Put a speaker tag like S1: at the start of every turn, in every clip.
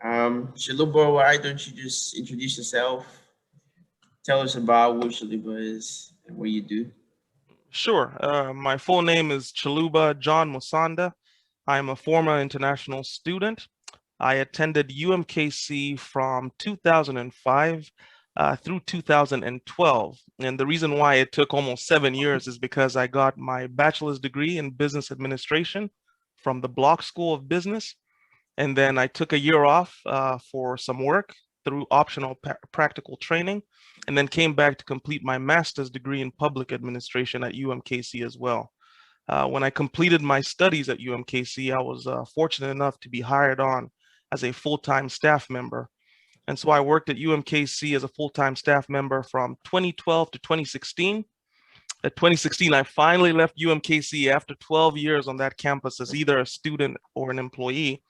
S1: Shaluba, why don't you just introduce yourself? Tell us about what Shaluba is and what you do.
S2: Sure. My full name is Chaluba John Musanda. I'm a former international student. I attended UMKC from 2005 through 2012. And the reason why it took almost 7 years is because I got my bachelor's degree in business administration from the Block School of Business. And then I took a year off for some work through optional practical training, and then came back to complete my master's degree in public administration at UMKC as well. When I completed my studies at UMKC, I was fortunate enough to be hired on as a full-time staff member. And so I worked at UMKC as a full-time staff member from 2012 to 2016. At 2016, I finally left UMKC after 12 years on that campus as either a student or an employee,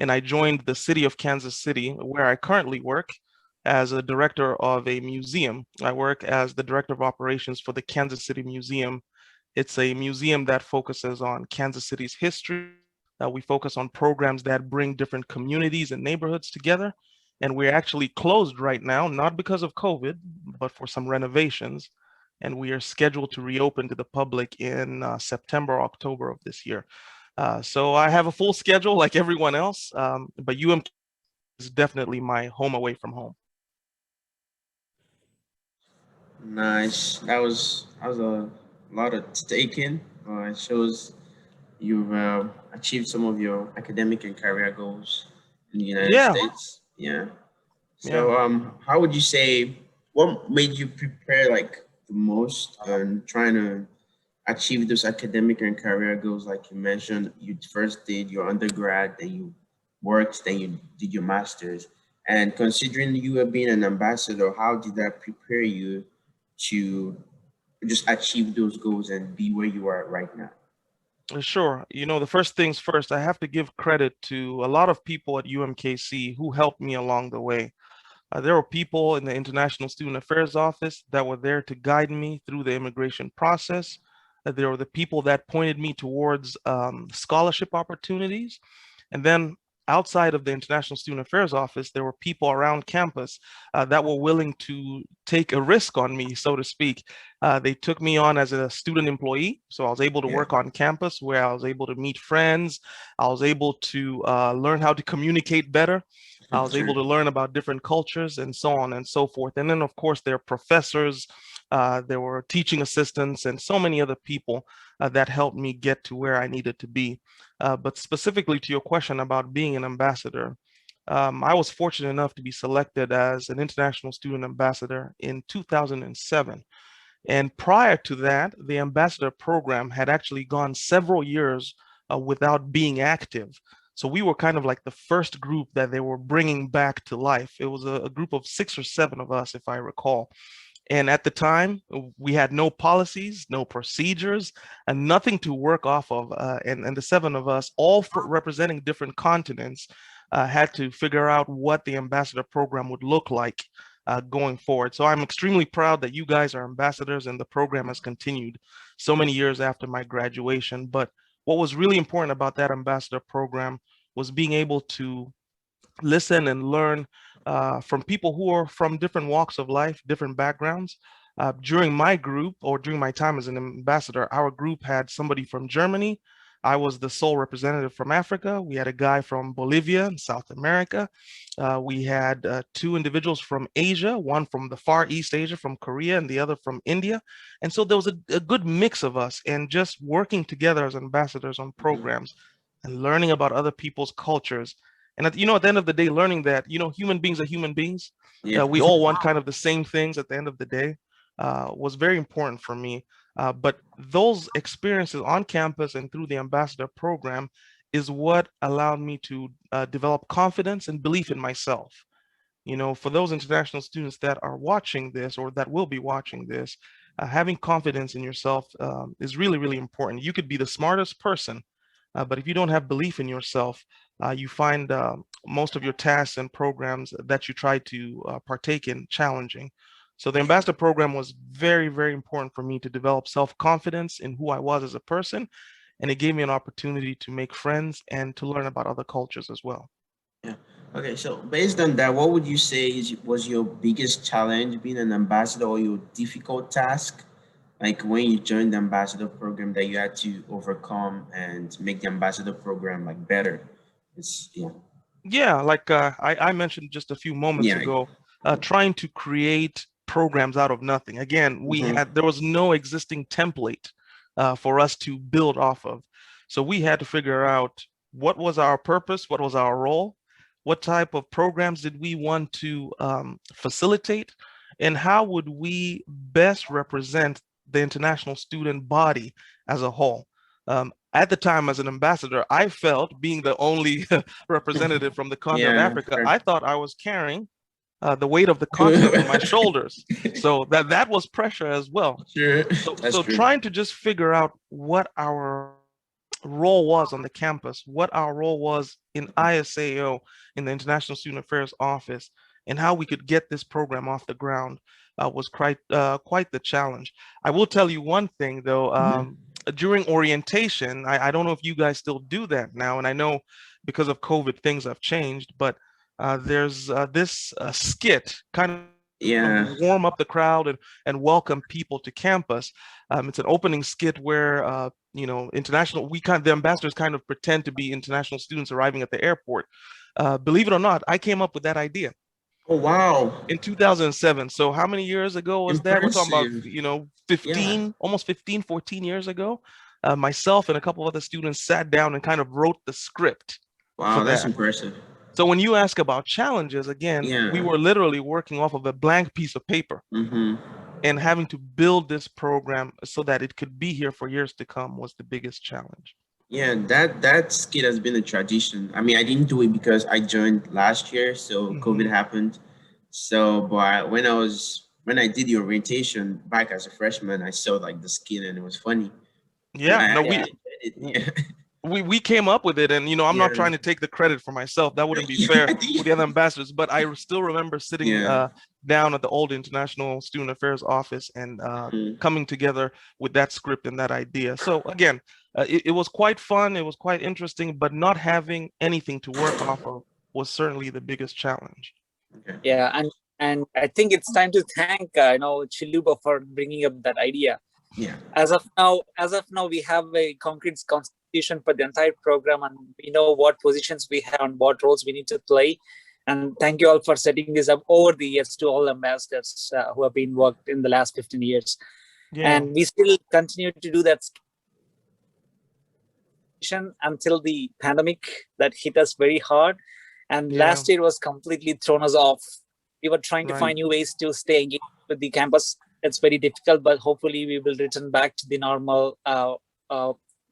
S2: and I joined the city of Kansas City, where I currently work as a director of a museum. I work as the director of operations for the Kansas City Museum. It's a museum that focuses on Kansas City's history. We focus on programs that bring different communities and neighborhoods together. And we're actually closed right now, not because of COVID, but for some renovations. And we are scheduled to reopen to the public in September, October of this year. So I have a full schedule like everyone else, but UM is definitely my home away from home.
S1: Nice. That was a lot of taking. It shows you've achieved some of your academic and career goals in the United
S2: Yeah,
S1: States. Yeah.
S2: yeah.
S1: So, how would you say what made you prepare like the most and trying to achieve those academic and career goals? Like you mentioned, you first did your undergrad, then you worked, then you did your master's. And considering you were being an ambassador, how did that prepare you to just achieve those goals and be where you are right now?
S2: Sure. The first things first, I have to give credit to a lot of people at UMKC who helped me along the way. There were people in the International Student Affairs Office that were there to guide me through the immigration process. There were the people that pointed me towards scholarship opportunities. And then outside of the International Student Affairs Office, there were people around campus that were willing to take a risk on me, so to speak. They took me on as a student employee. So I was able to
S1: Yeah,
S2: work on campus where I was able to meet friends. I was able to learn how to communicate better. I was able
S1: true.
S2: to learn about different cultures and so on and so forth. And then, of course, there are professors, there were teaching assistants, and so many other people that helped me get to where I needed to be. But specifically to your question about being an ambassador, I was fortunate enough to be selected as an international student ambassador in 2007. And prior to that, the ambassador program had actually gone several years without being active. So we were kind of like the first group that they were bringing back to life. It was a group of 6 or 7 of us, if I recall. And at the time, we had no policies, no procedures, and nothing to work off of. And the 7 of us, all representing different continents, had to figure out what the ambassador program would look like going forward. So I'm extremely proud that you guys are ambassadors and the program has continued so many years after my graduation. But what was really important about that ambassador program was being able to listen and learn from people who are from different walks of life, different backgrounds. During my group or during my time as an ambassador, our group had somebody from Germany. I was the sole representative from Africa. We had a guy from Bolivia in South America. We had 2 individuals from Asia, one from the Far East Asia, from Korea, and the other from India. And so there was a good mix of us, and just working together as ambassadors on
S1: Mhm.
S2: programs and learning about other people's cultures and at the end of the day, learning that human beings are human beings.
S1: Yeah.
S2: We all want kind of the same things at the end of the day. Was very important for me. But those experiences on campus and through the ambassador program is what allowed me to develop confidence and belief in myself. For those international students that are watching this or that will be watching this, having confidence in yourself is really, really important. You could be the smartest person, but if you don't have belief in yourself, you find most of your tasks and programs that you try to partake in challenging. So the ambassador program was very, very important for me to develop self-confidence in who I was as a person, and it gave me an opportunity to make friends and to learn about other cultures as well.
S1: Yeah. Okay, so based on that, what would you say was your biggest challenge being an ambassador, or your difficult task? Like when you joined the ambassador program that you had to overcome and make the ambassador program like better. It's yeah.
S2: Yeah, like I mentioned just a few moments
S1: Yeah.
S2: ago, trying to create programs out of nothing. Again,
S1: Mhm.
S2: there was no existing template for us to build off of. So we had to figure out what was our purpose, what was our role, what type of programs did we want to facilitate, and how would we best represent the international student body as a whole. At the time, as an ambassador, I felt, being the only representative from the continent of
S1: Yeah,
S2: Africa,
S1: sure.
S2: I thought I was carrying the weight of the continent on my shoulders. So that was pressure as well.
S1: Sure, that's
S2: So
S1: true.
S2: trying to just figure out what our role was on the campus, what our role was in ISAO, in the International Student Affairs Office, and how we could get this program off the ground was quite the challenge. I will tell you one thing though.
S1: Mhm.
S2: During orientation, I don't know if you guys still do that now, and I know because of COVID things have changed, but there's this skit kind of
S1: Yeah.
S2: warm up the crowd and welcome people to campus. It's an opening skit where the ambassadors kind of pretend to be international students arriving at the airport. Believe it or not, I came up with that idea
S1: Oh wow.
S2: in 2007. So how many years ago was that? We're talking about,
S1: Impressive. Yeah.
S2: 15, almost 15, 14 years ago. Myself and a couple of other students sat down and kind of wrote the script for
S1: Wow, that's
S2: that.
S1: impressive.
S2: So when you ask about challenges, again, we
S1: Yeah.
S2: were literally working off of a blank piece of paper
S1: Mm-hmm.
S2: and having to build this program so that it could be here for years to come was the biggest challenge.
S1: Yeah, that skit has been a tradition. I mean, I didn't do it because I joined last year, so COVID
S2: Hmm.
S1: happened. So, but when I did the orientation back as a freshman, I saw like the skit and it was funny.
S2: Yeah, no,
S1: I enjoyed it.
S2: we came up with it, and I'm
S1: Yeah,
S2: not trying to take the credit for myself. That wouldn't be
S1: yeah,
S2: fair
S1: I
S2: with the
S1: think,
S2: other ambassadors. But I still remember sitting
S1: yeah.
S2: down at the old International Student Affairs office and
S1: Mhm.
S2: coming together with that script and that idea. So again, it was quite fun. It was quite interesting, but not having anything to work off of was certainly the biggest challenge.
S1: Okay.
S3: Yeah, and I think it's time to thank Chiluba for bringing up that idea.
S1: Yeah.
S3: As of now, we have a concrete constitution for the entire program, and we know what positions we have and what roles we need to play. And thank you all for setting this up over the years to all ambassadors who have been worked in the last 15 years.
S2: Yeah,
S3: And we still continue to do that until the pandemic that hit us very hard. And
S2: yeah,
S3: last year was completely thrown us off. We were trying to
S2: right.
S3: find new ways to stay engaged with the campus. It's very difficult, but hopefully we will return back to the normal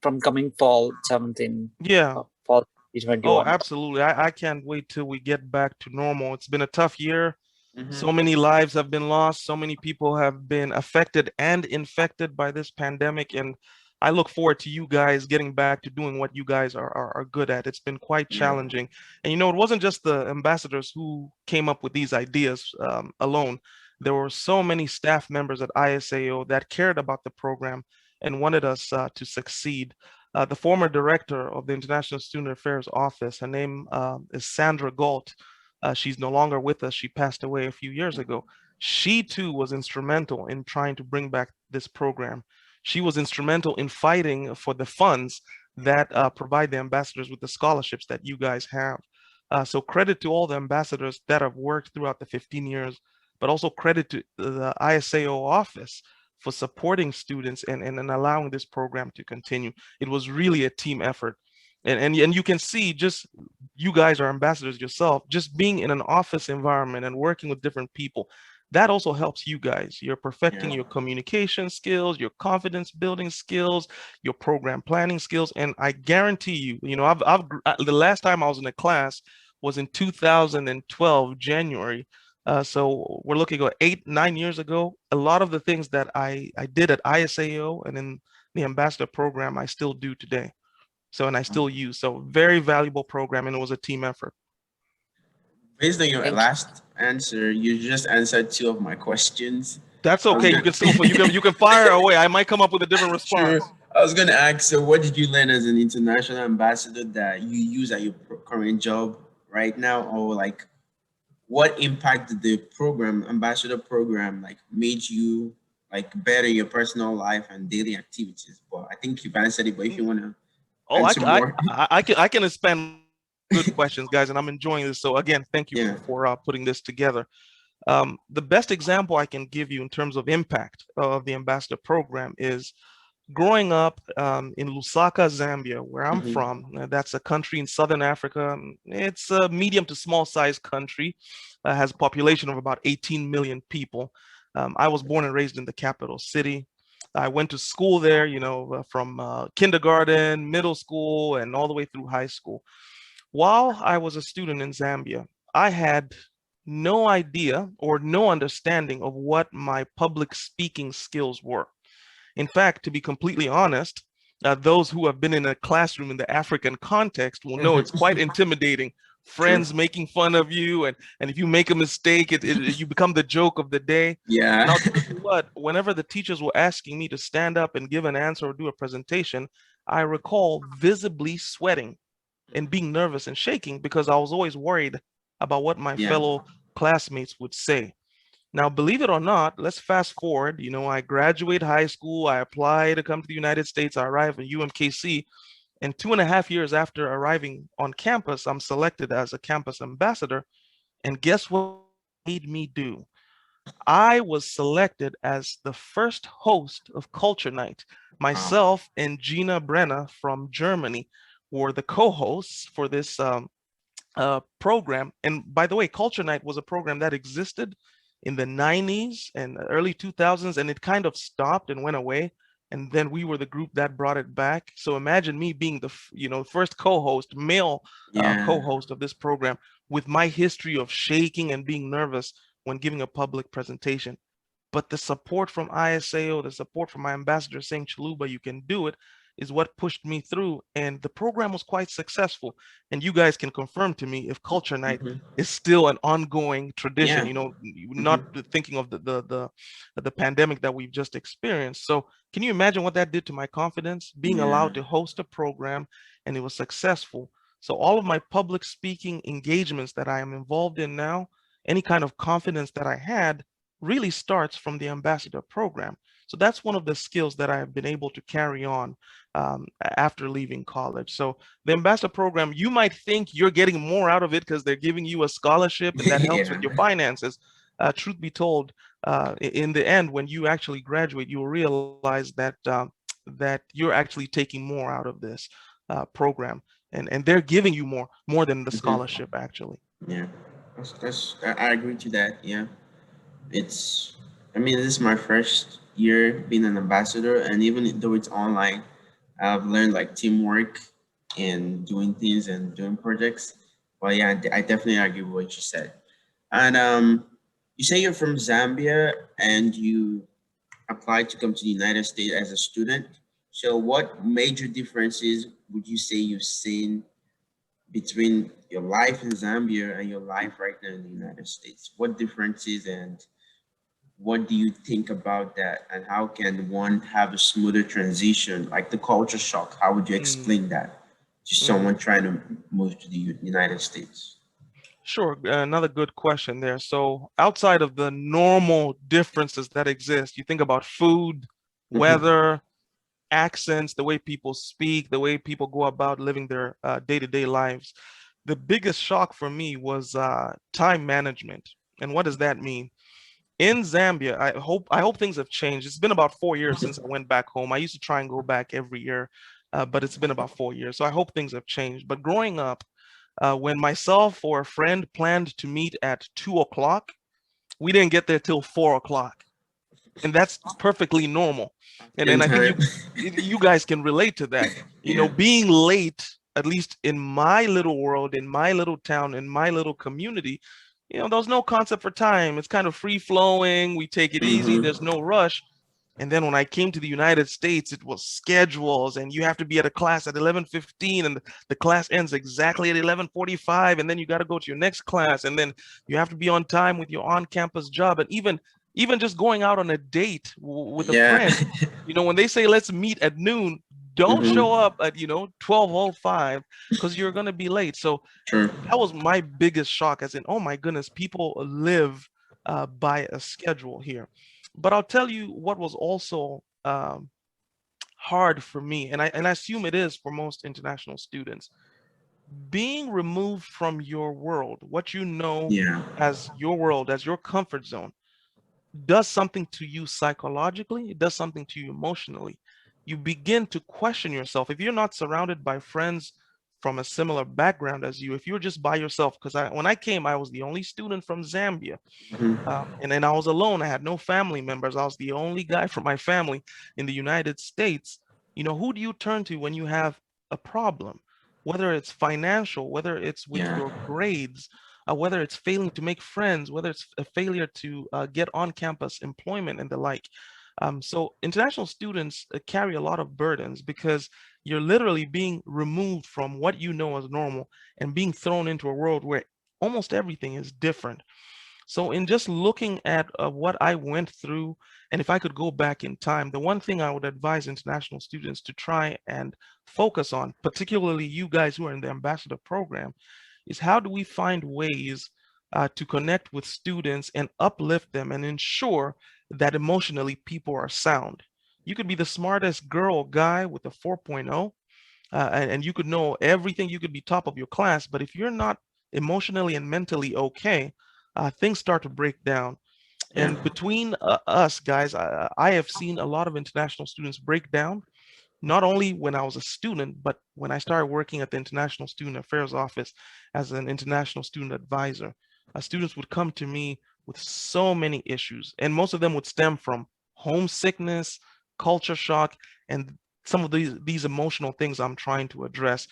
S3: from coming fall 17,
S2: Yeah.
S3: fall
S2: Oh,
S3: 2021.
S2: absolutely. I can't wait till we get back to normal. It's been a tough year. So
S1: Mm-hmm.
S2: many lives have been lost. So many people have been affected and infected by this pandemic. And I look forward to you guys getting back to doing what you guys are good at. It's been quite
S1: Yeah.
S2: challenging. And it wasn't just the ambassadors who came up with these ideas alone. There were so many staff members at ISAO that cared about the program and wanted us to succeed. The former director of the International Student Affairs Office, her name is Sandra Galt. She's no longer with us. She passed away a few years ago. She too was instrumental in trying to bring back this program. She was instrumental in fighting for the funds that provide the ambassadors with the scholarships that you guys have. So credit to all the ambassadors that have worked throughout the 15 years, but also credit to the ISAO office for supporting students and allowing this program to continue. It was really a team effort. And you can see, just you guys are ambassadors yourself, just being in an office environment and working with different people, that also helps you guys. You're perfecting
S1: Yeah.
S2: your communication skills, your confidence building skills, your program planning skills. And I guarantee you, the last time I was in a class was in 2012, January. So we're looking at 8, 9 years ago. A lot of the things that I did at ISAO and in the ambassador program, I still do today. So, and I still use. So very valuable program, and it was a team effort.
S1: Based on your
S3: Thank you.
S1: last answer, you just answered two of my questions.
S2: That's
S1: I was
S2: okay. You
S1: gonna
S2: can still you can fire away. I might come up with a different
S1: Sure.
S2: response.
S1: I was gonna ask, so what did you learn as an international ambassador that you use at your current job right now, or like what impact did the program, ambassador program, like made you like better your personal life and daily activities? But I think you've answered it, but if you want to
S2: Oh,
S1: answer more.
S2: I can expand. Good questions, guys, and I'm enjoying this. So again, thank you
S1: Yeah.
S2: for putting this together. The best example I can give you in terms of impact of the ambassador program is growing up in Lusaka, Zambia, where I'm
S1: Mhm.
S2: from. That's a country in southern Africa. It's a medium to small size country, has a population of about 18 million people. I was born and raised in the capital city. I went to school there, you know, from kindergarten, middle school, and all the way through high school. While I was a student in Zambia, I had no idea or no understanding of what my public speaking skills were. In fact, to be completely honest, those who have been in a classroom in the African context will know it's quite intimidating.
S1: True.
S2: Friends making fun of you, and if you make a mistake, you become the joke of the day.
S1: Yeah.
S2: And I'll tell you what, whenever the teachers were asking me to stand up and give an answer or do a presentation, I recall visibly sweating and being nervous and shaking because I was always worried about what my
S1: Yeah.
S2: fellow classmates would say. Now, believe it or not, let's fast forward. You know, I graduate high school, I apply to come to the United States, I arrive at UMKC, and 2.5 years after arriving on campus, I'm selected as a campus ambassador. And guess what made me do? I was selected as the first host of Culture Night.
S1: Wow.
S2: Myself and Gina Brenner from Germany were the co-hosts for this program. And by the way, Culture Night was a program that existed in the 90s and early 2000s, and it kind of stopped and went away. And then we were the group that brought it back. So imagine me being the first co-host, male
S1: Yeah.
S2: co-host of this program, with my history of shaking and being nervous when giving a public presentation. But the support from ISAO, the support from my ambassador saying, Chaluba, you can do it, is what pushed me through. And the program was quite successful. And you guys can confirm to me if Culture Night
S1: Mhm.
S2: is still an ongoing tradition,
S1: Yeah.
S2: you know,
S1: Mhm.
S2: not thinking of the pandemic that we've just experienced. So can you imagine what that did to my confidence, being
S1: Yeah.
S2: allowed to host a program and it was successful? So all of my public speaking engagements that I am involved in now, any kind of confidence that I had really starts from the ambassador program. So that's one of the skills that I have been able to carry on after leaving college. So the ambassador program, you might think you're getting more out of it because they're giving you a scholarship and that helps with
S1: Yeah.
S2: your finances. Truth be told, in the end, when you actually graduate, you'll realize that that you're actually taking more out of this program, and they're giving you more than the
S1: Mhm.
S2: scholarship actually.
S1: Yeah. I agree to that. Yeah. It's, I mean, this is my first year being an ambassador, and even though it's online, I've learned like teamwork and doing things and doing projects. But yeah, I definitely agree with what you said. And you say you're from Zambia and you applied to come to the United States as a student. So, what major differences would you say you've seen between your life in Zambia and your life right now in the United States? What differences, and what do you think about that? And how can one have a smoother transition, like the culture shock? How would you
S2: Mm,
S1: explain that to
S2: mhm.
S1: someone trying to move to the United States?
S2: Sure, another good question there. So outside of the normal differences that exist, you think about food,
S1: Hmm.
S2: weather, accents, the way people speak, the way people go about living their day-to-day lives. The biggest shock for me was time management. And what does that mean? In Zambia, I hope things have changed. It's been about 4 years since I went back home. I used to try and go back every year, but it's been about 4 years. So I hope things have changed. But growing up, when myself or a friend planned to meet at 2 o'clock, we didn't get there till 4 o'clock, and that's perfectly normal. And
S1: In
S2: I think
S1: time.
S2: you guys can relate to that. You know,
S1: Yeah.
S2: being late, at least in my little world, in my little town, in my little community, you know, there's no concept for time. It's kind of free flowing. We take it easy. There's
S1: Hmm.
S2: no rush. And then when I came to the United States, it was schedules, and you have to be at a class at 11:15, and the class ends exactly at 11:45, and then you got to go to your next class, and then you have to be on time with your on-campus job, and even just going out on a date with a
S1: Yeah.
S2: friend. You know, when they say let's meet at noon, Don't show up at 12:05 because you're gonna be late. So
S1: True.
S2: that was my biggest shock, as in, oh my goodness, people live by a schedule here. But I'll tell you what was also hard for me, and I assume it is for most international students, being removed from your world, what you know
S1: Yeah.
S2: as your world, as your comfort zone, does something to you psychologically, it does something to you emotionally. You begin to question yourself. If you're not surrounded by friends from a similar background as you, if you're just by yourself, because when I came, I was the only student from Zambia. And then I was alone. I had no family members. I was the only guy from my family in the United States. Who do you turn to when you have a problem? Whether it's financial, whether it's with
S1: Yeah.
S2: your grades, whether it's failing to make friends, whether it's a failure to get on-campus employment and the like. So international students carry a lot of burdens because you're literally being removed from what you know as normal and being thrown into a world where almost everything is different. So in just looking at what I went through, and if I could go back in time, the one thing I would advise international students to try and focus on, particularly you guys who are in the ambassador program, is how do we find ways to connect with students and uplift them and ensure that emotionally people are sound. You could be the smartest girl or guy with a 4.0, and you could know everything, you could be top of your class, but if you're not emotionally and mentally okay, things start to break down.
S1: Yeah.
S2: And between us guys, I have seen a lot of international students break down, not only when I was a student, but when I started working at the International Student Affairs Office as an international student advisor. Students would come to me with so many issues, and most of them would stem from homesickness, culture shock, and some of these emotional things I'm trying to address.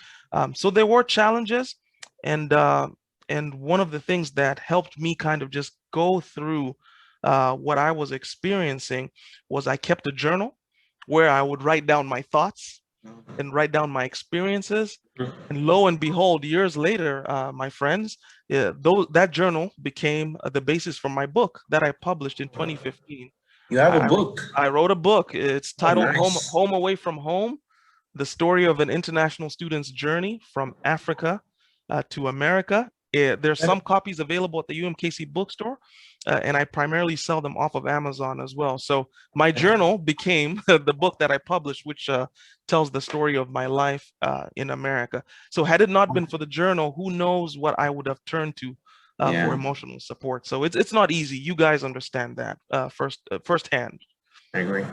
S2: So there were challenges, and one of the things that helped me kind of just go through what I was experiencing was I kept a journal where I would write down my thoughts and write down my experiences. And lo and behold, years later, my friends, that journal became the basis for my book that I published in 2015.
S1: You have a
S2: I,
S1: book.
S2: I wrote a book. It's
S1: Oh,
S2: titled
S1: nice.
S2: Home Away from Home, the story of an international student's journey from Africa to America. There's some copies available at the UMKC bookstore, and I primarily sell them off of Amazon as well. So my journal became the book that I published, which tells the story of my life in America. So had it not been for the journal, who knows what I would have turned to for
S1: Yeah.
S2: emotional support. So it's not easy. You guys understand that firsthand.
S1: I agree.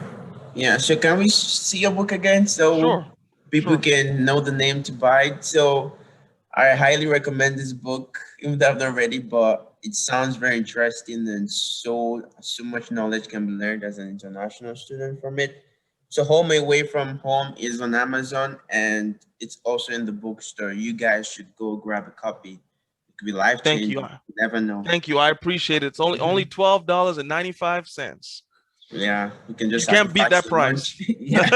S1: Yeah. So can we see your book again so
S2: Sure.
S1: people
S2: Sure.
S1: can know the name to buy it? So I highly recommend this book, even though I've not read it, but it sounds very interesting and so much knowledge can be learned as an international student from it. So Home Away from Home is on Amazon and it's also in the bookstore. You guys should go grab a copy. It could be life
S2: Thank you.
S1: changing. You never know.
S2: Thank you. I appreciate it. It's only $12.95.
S1: Yeah, you can
S2: You
S1: just
S2: can't beat
S1: sacrifice
S2: that
S1: your
S2: price.
S1: lunch. Yeah.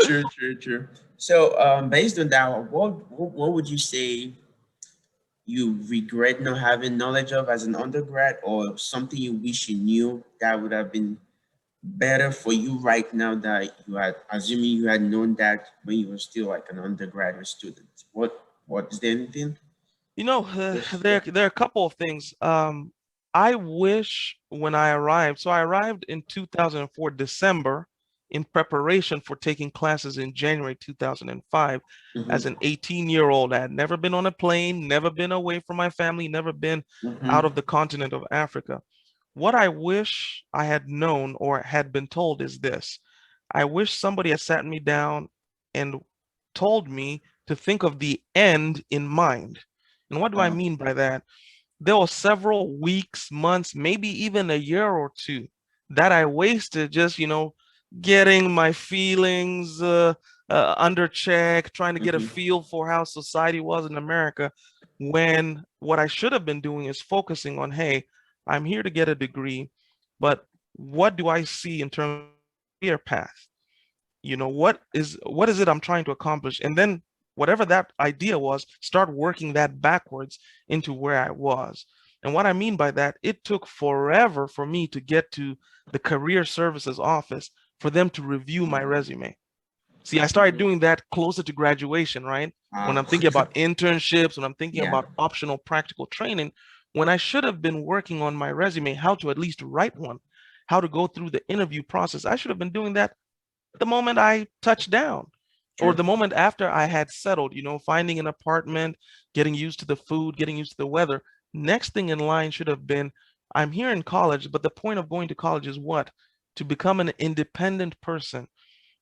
S1: True, true, true. So, based on that, what would you say you regret not having knowledge of as an undergrad, or something you wish you knew that would have been better for you right now that you had, assuming you had known that when you were still like an undergraduate student? What is there anything? Yes.
S2: There are a couple of things. I wish when I arrived, so I arrived in 2004, December, in preparation for taking classes in January 2005 as an
S1: Mm-hmm.
S2: 18-year-old. I had never been on a plane, never been away from my family, never been out
S1: Mm-hmm.
S2: of the continent of Africa. What I wish I had known or had been told is this. I wish somebody had sat me down and told me to think of the end in mind. And what do I mean by that? There were several weeks, months, maybe even a year or two that I wasted just, getting my feelings under check, trying to get a
S1: Mm-hmm.
S2: feel for how society was in America, when what I should have been doing is focusing on, hey, I'm here to get a degree, but what do I see in terms of career path? What is it I'm trying to accomplish? And then whatever that idea was, start working that backwards into where I was. And what I mean by that, it took forever for me to get to the career services office for them to review my resume. See, I started doing that closer to graduation, right? When I'm thinking about internships, when I'm thinking about optional practical training, when I should have been working on my resume, how to at least write one, how to go through the interview process. I should have been doing that the moment I touched down or the moment after I had settled, finding an apartment, getting used to the food, getting used to the weather. Next thing in line should have been, I'm here in college, but the point of going to college is what? To become an independent person.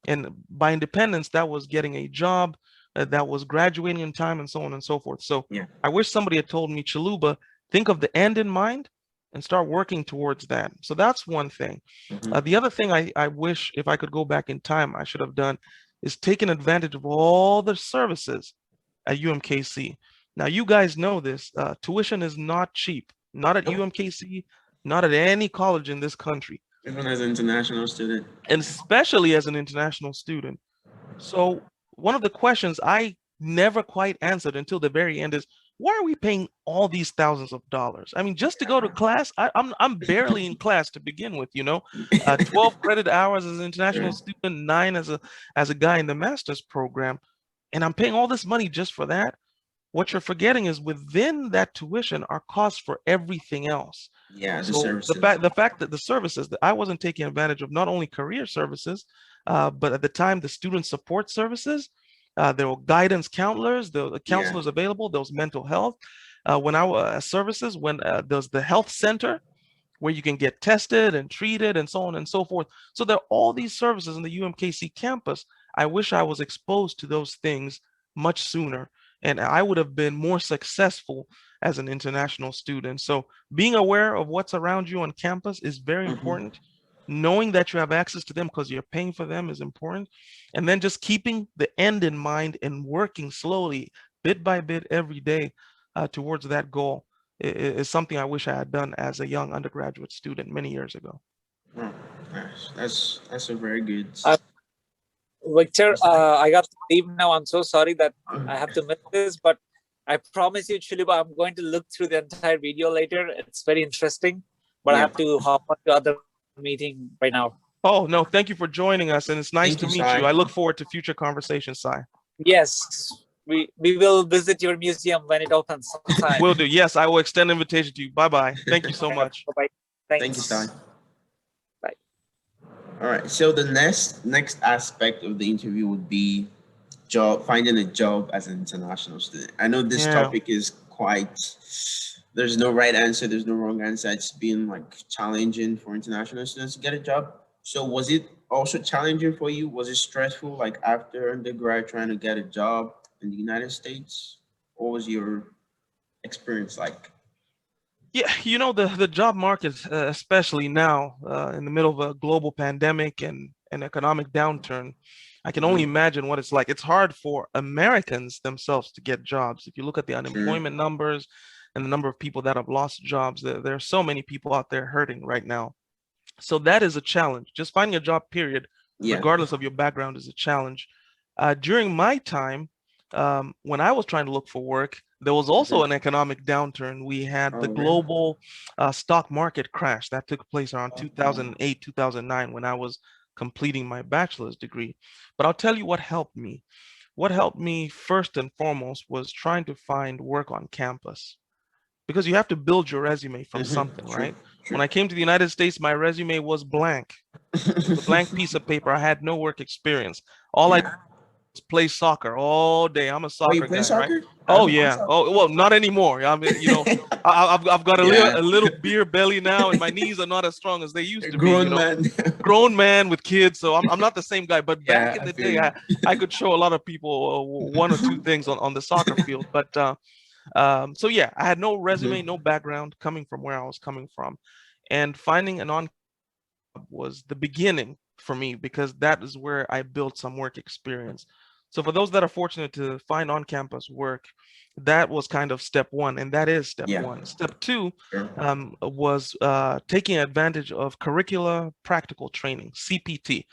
S2: And by independence, that was getting a job, that was graduating in time, and so on and so forth. So I wish somebody had told me, Chaluba, think of the end in mind and start working towards that. So that's one thing. The other thing I wish, if I could go back in time, I should have done is taken advantage of all the services at UMKC. Now, you guys know this, tuition is not cheap, not at UMKC, not at any college in this country.
S1: Even as an international student.
S2: And especially as an international student. So one of the questions I never quite answered until the very end is, why are we paying all these thousands of dollars? I mean, just to go to class, I'm barely in class to begin with, 12 credit hours as an international student, 9 as a guy in the master's program, and I'm paying all this money just for that. What you're forgetting is within that tuition are costs for everything else.
S1: Yeah,
S2: so the fact that the services that I wasn't taking advantage of, not only career services, but at the time the student support services, there were guidance counselors, there were counselors available, there was mental health. When I was services, when there's the health center where you can get tested and treated and so on and so forth. So there are all these services in the UMKC campus. I wish I was exposed to those things much sooner, and I would have been more successful as an international student. So being aware of what's around you on campus is very important. Knowing that you have access to them because you're paying for them is important. And then just keeping the end in mind and working slowly, bit by bit, every day towards that goal is something I wish I had done as a young undergraduate student many years ago.
S1: Oh, that's a very good.
S3: Victor, I got to leave now. I'm so sorry that I have to miss this, but I promise you, Chaluba, I'm going to look through the entire video later. It's very interesting, but I have to hop on to other meeting right now.
S2: Oh, no, thank you for joining us, and it's nice to meet you. I look forward to future conversations, Sai.
S3: Yes, we will visit your museum when it opens sometime.
S2: Will do. Yes, I will extend an invitation to you. Bye-bye. Thank you so much.
S3: Bye-bye.
S1: Thank you, Sai.
S3: Bye.
S1: All right, so the next aspect of the interview would be finding a job as an international student. I know this topic is quite, there's no right answer, there's no wrong answer. It's been like challenging for international students to get a job. So was it also challenging for you? Was it stressful, like after undergrad trying to get a job in the United States? What was your experience like?
S2: Yeah, the job market, especially now in the middle of a global pandemic and an economic downturn, I can only imagine what it's like. It's hard for Americans themselves to get jobs. If you look at the unemployment numbers and the number of people that have lost jobs, there are so many people out there hurting right now. So that is a challenge. Just finding a job, period, regardless of your background, is a challenge. During my time, when I was trying to look for work, there was also an economic downturn. We had the global stock market crash that took place around 2008, 2009, when I was completing my bachelor's degree. But I'll tell you what helped me. What helped me first and foremost was trying to find work on campus, because you have to build your resume from something, right? When I came to the United States, my resume was blank. It was a blank piece of paper. I had no work experience. All I did was play soccer all day. I'm a soccer guy,
S1: soccer?
S2: Right? Oh yeah. Oh well, not anymore. I mean, I've got a little beer belly now, and my knees are not as strong as they used to be.
S1: Man.
S2: Grown man with kids, so I'm not the same guy. But back in the day, I could show a lot of people one or two things on the soccer field. But so yeah, I had no resume, no background coming from where I was coming from, and finding an on was the beginning for me, because that is where I built some work experience. So for those that are fortunate to find on-campus work, that was kind of step one, and that is step one. Step two was taking advantage of curricular practical training, CPT,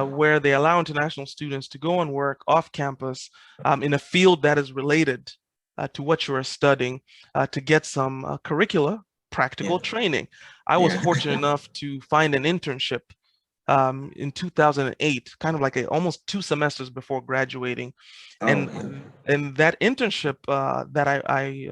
S2: where they allow international students to go and work off campus in a field that is related to what you are studying, to get some curricular practical training. I was fortunate enough to find an internship in 2008, kind of like almost 2 semesters before graduating.
S1: Oh,
S2: And that internship that I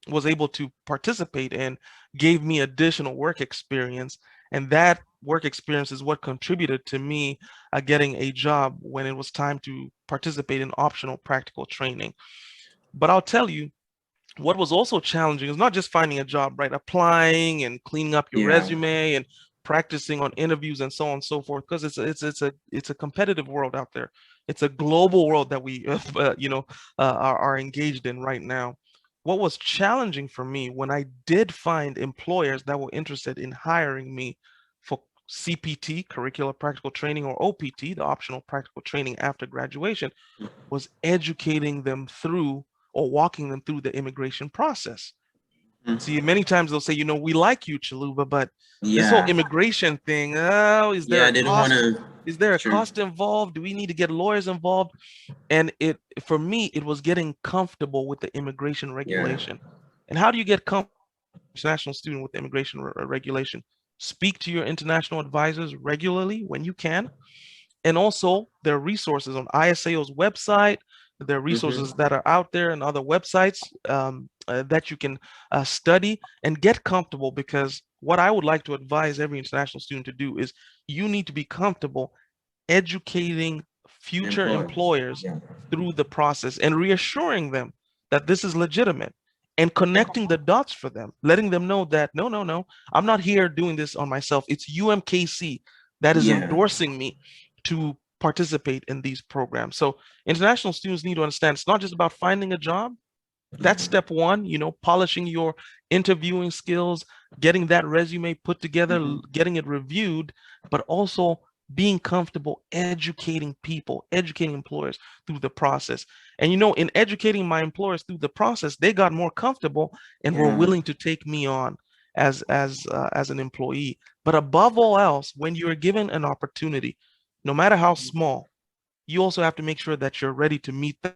S2: was able to participate in gave me additional work experience. And that work experience is what contributed to me getting a job when it was time to participate in optional practical training. But I'll tell you, what was also challenging is not just finding a job, right? Applying and cleaning up your
S1: yeah.
S2: resume and practicing on interviews and so on and so forth, because it's a competitive world out there. It's a global world that we are engaged in right now. What was challenging for me when I did find employers that were interested in hiring me for CPT, curricular practical training, or OPT, the optional practical training after graduation, was educating them through or walking them through the immigration process.
S1: Mhm.
S2: See, many times they'll say, we like you, Chaluba, but this whole
S1: Yeah.
S2: immigration thing, oh, is there
S1: Yeah,
S2: a
S1: they don't want
S2: cost?
S1: to.
S2: Is there a
S1: Sure.
S2: cost involved? Do we need to get lawyers involved? And for me, it was getting comfortable with the immigration
S1: Yeah.
S2: regulation. And how do you get comfortable as an international student with immigration regulation? Speak to your international advisors regularly when you can. And also, there are resources on ISAO's website. There are resources
S1: Mm-hmm.
S2: that are out there and other websites that you can study and get comfortable, because what I would like to advise every international student to do is you need to be comfortable educating future
S1: Employees.
S2: employers
S1: Yeah.
S2: through the process and reassuring them that this is legitimate and connecting the dots for them, letting them know that no, no, no, I'm not here doing this on myself. It's UMKC that is
S1: Yeah.
S2: endorsing me to participate in these programs. So international students need to understand it's not just about finding a job. That's step one, polishing your interviewing skills, getting that resume put together,
S1: Mm-hmm.
S2: getting it reviewed, but also being comfortable educating people, educating employers through the process. And in educating my employers through the process, they got more comfortable and were
S1: Yeah.
S2: willing to take me on as an employee. But above all else, when you're given an opportunity, no matter how small, you also have to make sure that you're ready to meet the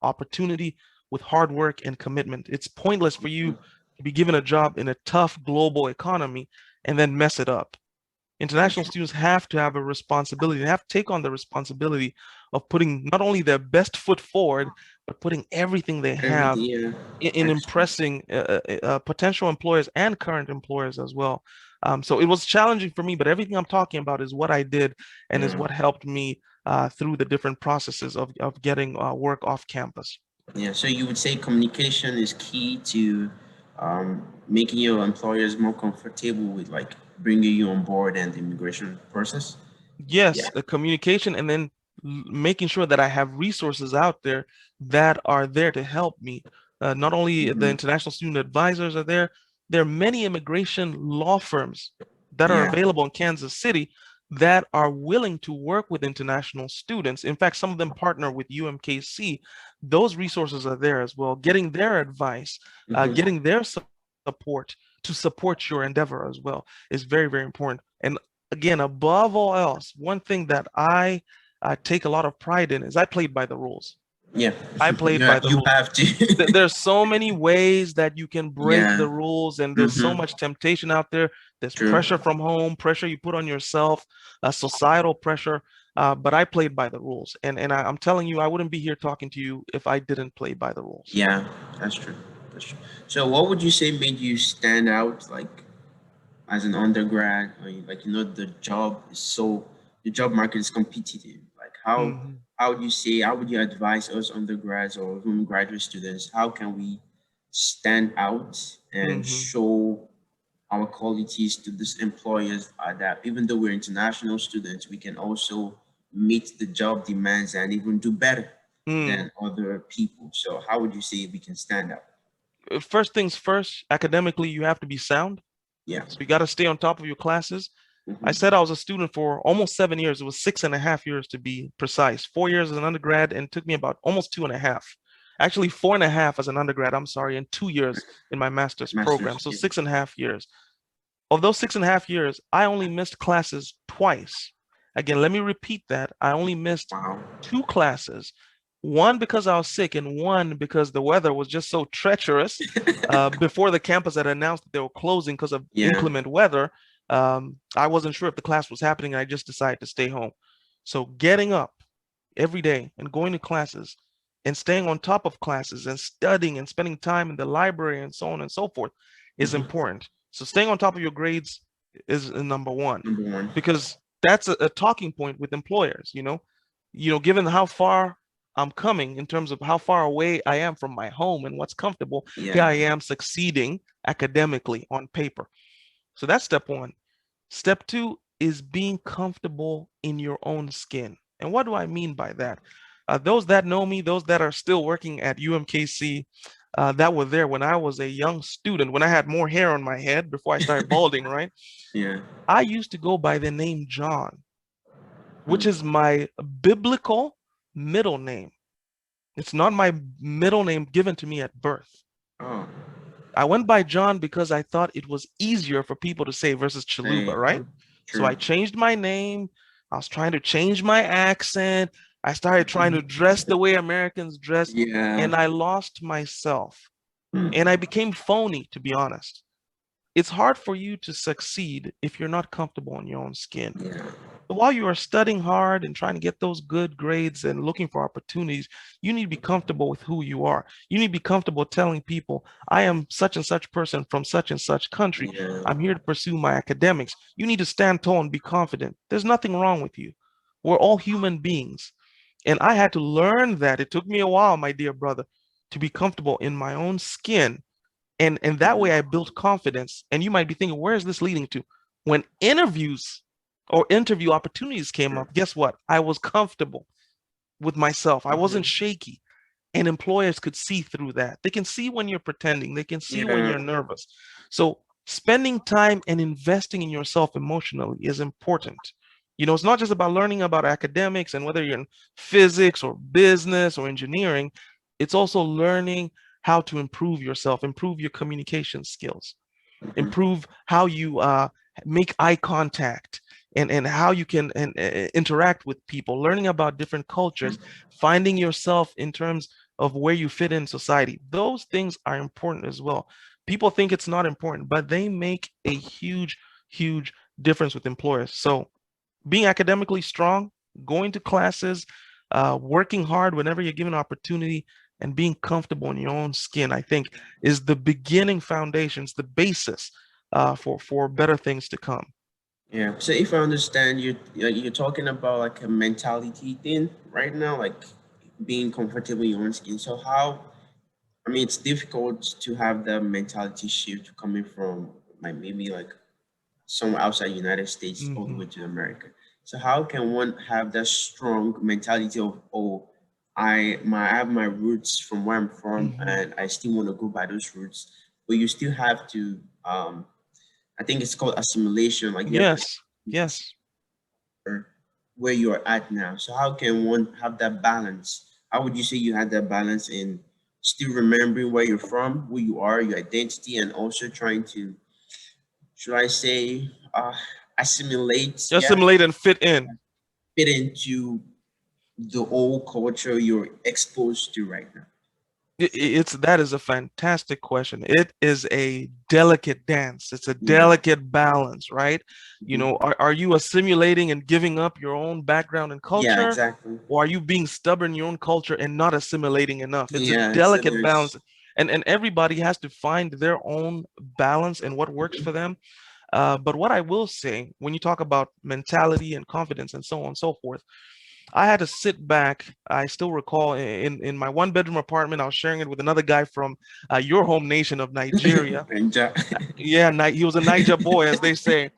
S2: opportunity with hard work and commitment. It's pointless for you to be given a job in a tough global economy and then mess it up. International students have to have a responsibility. They have to take on the responsibility of putting not only their best foot forward, but putting everything they have
S1: Everything. Yeah.
S2: in impressing potential employers and current employers as well. So it was challenging for me, but everything I'm talking about is what I did and is
S1: Yeah.
S2: what helped me through the different processes of getting work off campus.
S1: Yeah. So you would say communication is key to making your employers more comfortable with like bringing you on board and the immigration process. Yeah.
S2: Yes, the communication, and then making sure that I have resources out there that are there to help me. Not only the
S1: Mm-hmm.
S2: international student advisors are there are many immigration law firms that are
S1: Yeah.
S2: available in Kansas City that are willing to work with international students. In fact, some of them partner with UMKC. Those resources are there as well. Getting their advice,
S1: Mm-hmm.
S2: getting their support to support your endeavor as well is very, very important. And again, above all else, one thing that I take a lot of pride in is I played by the rules.
S1: Yeah.
S2: I played by the
S1: You
S2: rules.
S1: have to.
S2: There's so many ways that you can break
S1: Yeah.
S2: the rules, and there's so
S1: Mm-hmm.
S2: much temptation out there. There's
S1: True.
S2: pressure from home, pressure you put on yourself, societal pressure. But I played by the rules, and I'm telling you, I wouldn't be here talking to you if I didn't play by the rules.
S1: Yeah, that's true. That's true. So, what would you say made you stand out, like as an undergrad? Or like the job market is competitive. Like
S2: Mhm.
S1: how would you advise us undergrads or even graduate students? How can we stand out and
S2: Mhm.
S1: show our qualities to these employers that even though we're international students, we can also meet the job demands and even do better
S2: Mm.
S1: than other people. So how would you say we can stand out?
S2: First things first, academically, you have to be sound.
S1: Yeah.
S2: So you got to stay on top of your classes. I
S1: Hmm.
S2: said I was a student for almost 7 years. It was 6.5 years to be precise. 4 years as an undergrad, and it took me about almost 2.5. Actually, 4.5 as an undergrad, I'm sorry, and 2 years in my master's program.
S1: Masters.
S2: So
S1: Yeah.
S2: 6.5 years. Of those 6.5 years, I only missed classes twice. Again, let me repeat that. I only missed
S1: Wow.
S2: 2 classes, one because I was sick, and one because the weather was just so treacherous. Before the campus had announced that they were closing because of
S1: Yeah.
S2: inclement weather, I wasn't sure if the class was happening, and I just decided to stay home. So getting up every day and going to classes and staying on top of classes and studying and spending time in the library and so on and so forth is important. So staying on top of your grades is number one,
S1: Number one.
S2: because that's a talking point with employers, given how far I'm coming in terms of how far away I am from my home and what's comfortable.
S1: Yeah.
S2: Here I am succeeding academically on paper. So that's step one. Step two is being comfortable in your own skin. And what do I mean by that? Those that know me, those that are still working at UMKC, that were there when I was a young student, when I had more hair on my head before I started balding, right?
S1: Yeah.
S2: I used to go by the name John, which is my biblical middle name. It's not my middle name given to me at birth.
S1: Oh.
S2: I went by John because I thought it was easier for people to say versus Chaluba, right?
S1: True.
S2: So I changed my name. I was trying to change my accent. I started trying to dress the way Americans dress, and I lost myself. And I became phony, to be honest. It's hard for you to succeed if you're not comfortable in your own skin.
S1: Yeah.
S2: So while you are studying hard and trying to get those good grades and looking for opportunities, you need to be comfortable with who you are. You need to be comfortable telling people, I am such and such person from such and such country.
S1: Yeah.
S2: I'm here to pursue my academics. You need to stand tall and be confident. There's nothing wrong with you. We're all human beings. And I had to learn that. It took me a while, my dear brother, to be comfortable in my own skin. And that way I built confidence. And you might be thinking, where is this leading to? When interviews or interview opportunities came up, guess what? I was comfortable with myself. I wasn't shaky. And employers could see through that. They can see when you're pretending. They can see when you're nervous. So spending time and investing in yourself emotionally is important. It's not just about learning about academics and whether you're in physics or business or engineering. It's also learning how to improve yourself, improve your communication skills, improve how you make eye contact, and how you can interact with people, learning about different cultures, finding yourself in terms of where you fit in society. Those things are important as well. People think it's not important, but they make a huge, huge difference with employers. So being academically strong, going to classes, working hard whenever you're given an opportunity, and being comfortable in your own skin, I think, is the beginning foundations, the basis for better things to come.
S1: Yeah. So if I understand you, you're talking about like a mentality thing right now, like being comfortable in your own skin. So how? I mean, it's difficult to have the mentality shift coming from like maybe like somewhere outside United States all the way to America. So how can one have that strong mentality of, oh, I have my roots from where I'm from and I still want to go by those roots, but you still have to I think it's called assimilation, like you have to
S2: Yes.
S1: where you're at now. So how can one have that balance? How would you say you had that balance in still remembering where you're from, who you are, your identity, and also trying to, should I say, assimilate,
S2: Assimilate and fit in.
S1: fit into the old culture you're exposed to right now?
S2: That is a fantastic question. It is a delicate dance. It's a delicate balance, right? Are you assimilating and giving up your own background and culture?
S1: Yeah, exactly.
S2: Or are you being stubborn in your own culture and not assimilating enough? It's
S1: Yeah,
S2: a delicate balance. And everybody has to find their own balance and what works for them. But what I will say, when you talk about mentality and confidence and so on and so forth, I had to sit back. I still recall in my one bedroom apartment, I was sharing it with another guy from your home nation of Nigeria. Yeah, he was a Niger boy, as they say.